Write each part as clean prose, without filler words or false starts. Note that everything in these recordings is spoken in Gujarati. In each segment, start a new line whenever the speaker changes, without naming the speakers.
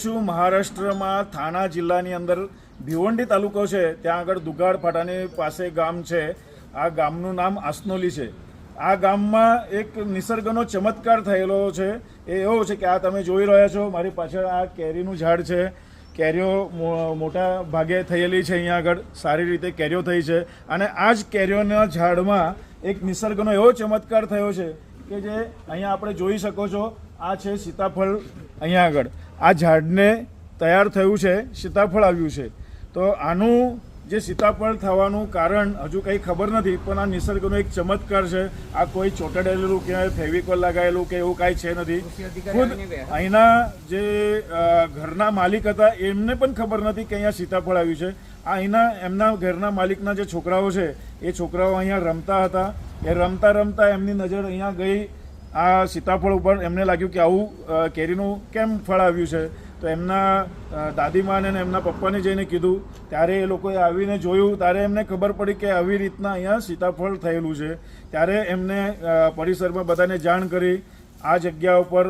છું મહારાષ્ટ્રમાં થાણા જિલ્લાની અંદર ભિવંડી તાલુકો છે, ત્યાં આગળ દુગાડ ફાટાની પાસે ગામ છે. આ ગામનું નામ આસનોલી છે. આ ગામમાં એક નિસર્ગનો ચમત્કાર થયેલો છે. એ એવો છે કે આ તમે જોઈ રહ્યા છો મારી પાછળ આ કેરીનું ઝાડ છે. કેરીઓ મોટા ભાગે થયેલી છે, અહીંયા આગળ સારી રીતે કેરીઓ થઈ છે. અને આ જ કેરીઓના ઝાડમાં એક નિસર્ગનો એવો ચમત્કાર થયો છે કે જે અહીંયા આપણે જોઈ શકો છો. આ છે સીતાફળ. અહીંયા આગળ આ ઝાડને તૈયાર થયું છે, સીતાફળ આવ્યું છે. તો આનું જે સીતાફળ થવાનું કારણ હજુ કંઈ ખબર નથી, પણ આ નિસર્ગનો એક ચમત્કાર છે. આ કોઈ ચોંટાડેલું કે ફેવિકોલ લગાવેલું કે એવું કાંઈ છે નથી. ખુદ અહીંના જે ઘરના માલિક હતા એમને પણ ખબર નથી કે અહીંયા સીતાફળ આવ્યું છે. આ અહીંના એમના ઘરના માલિકના જે છોકરાઓ છે એ છોકરાઓ અહીંયા રમતા હતા. એ રમતા રમતા એમની નજર અહીંયા ગઈ આ સીતાફળ ઉપર. એમને લાગ્યું કે આવું કેરીનું કેમ ફળ આવ્યું છે. તો એમના દાદીમાને અને એમના પપ્પાને જઈને કીધું. ત્યારે એ લોકોએ આવીને જોયું, ત્યારે એમને ખબર પડી કે આવી રીતના અહીંયા સીતાફળ થયેલું છે. ત્યારે એમને પરિસરમાં બધાને જાણ કરી. આ જગ્યા ઉપર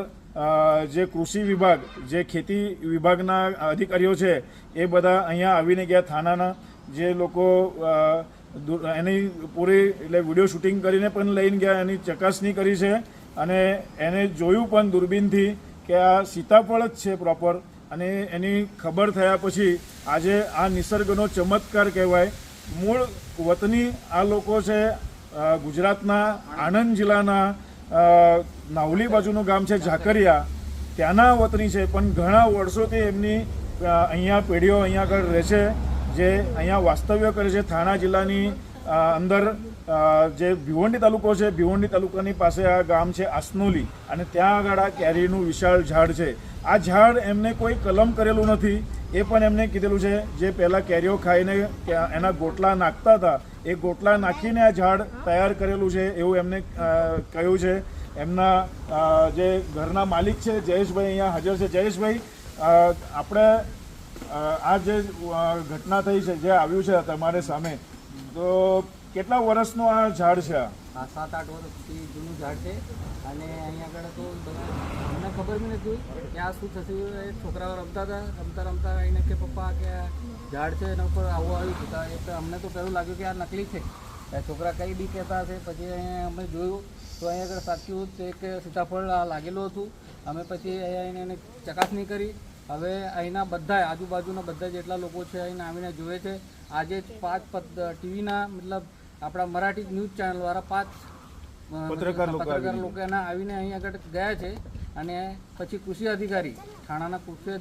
જે કૃષિ વિભાગ, જે ખેતી વિભાગના અધિકારીઓ છે એ બધા અહીંયા આવીને ગયા. થાનાના જે લોકો એની પૂરી એટલે વિડીયો શૂટિંગ કરીને પણ લઈને ગયા, એની ચકાસણી કરી છે. અને એને જોયું પણ દૂરબીનથી કે આ સીતાફળ જ છે પ્રોપર. અને એની ખબર થયા પછી આજે આ નિસર્ગનો ચમત્કાર કહેવાય. મૂળ વતની આ લોકો છે ગુજરાતના આણંદ જિલ્લાના નાવલી બાજુનું ગામ છે ઝાકરિયા, ત્યાંના વતની છે. પણ ઘણા વર્ષોથી એમની અહીંયા પેઢીઓ અહીંયા આગળ રહે છે, જે અહીંયા વાસ્તવ્ય કરે છે. થાણા જિલ્લાની અંદર જે ભિવંડી તાલુકો છે, ભિવંડી તાલુકાની પાસે આ ગામ છે આસનોલી. અને ત્યાં આગળ આ કેરીનું વિશાળ ઝાડ છે. આ ઝાડ એમને કોઈ કલમ કરેલું નથી. એ પણ એમને કીધેલું છે જે પહેલાં કેરીઓ ખાઈને એના ગોટલા નાખતા હતા એ ગોટલા નાખીને આ ઝાડ તૈયાર કરેલું છે એવું એમને કહ્યું છે. એમના જે ઘરના માલિક છે જયેશભાઈ અહીંયા હાજર છે. જયેશભાઈ, આપણે આ જે ઘટના થઈ છે, જે આવ્યું છે તમારે સામે, તો કેટલા વર્ષનું આ ઝાડ છે?
આ 7-8 વર્ષથી જૂનું ઝાડ છે. અને અહીંયા આગળ તો અમને ખબર બી નથી કે આ શું થશે. છોકરાઓ રમતા હતા, રમતા રમતા આવીને કે પપ્પા કે ઝાડ છે એના ઉપર આવું આવ્યું હતું. એટલે અમને તો પહેલું લાગ્યું કે આ નકલી છે, છોકરા કંઈ બી કહેતા હશે. પછી અહીંયા અમે જોયું તો અહીંયા આગળ સાચું એક સીતાફળ લાગેલું હતું. અમે પછી અહીંયા એને ચકાસણી કરી. હવે અહીંના બધા આજુબાજુના બધા જેટલા લોકો છે અહીંને આવીને જોવે છે. આજે 5 ટીવીના મતલબ આપણા મરાઠી ન્યૂઝ ચેનલ દ્વારા 5 પત્રકાર લોકો આવીને અહીં આગળ ગયા છે. અને પછી કૃષિ અધિકારી થાણાના કૃષિ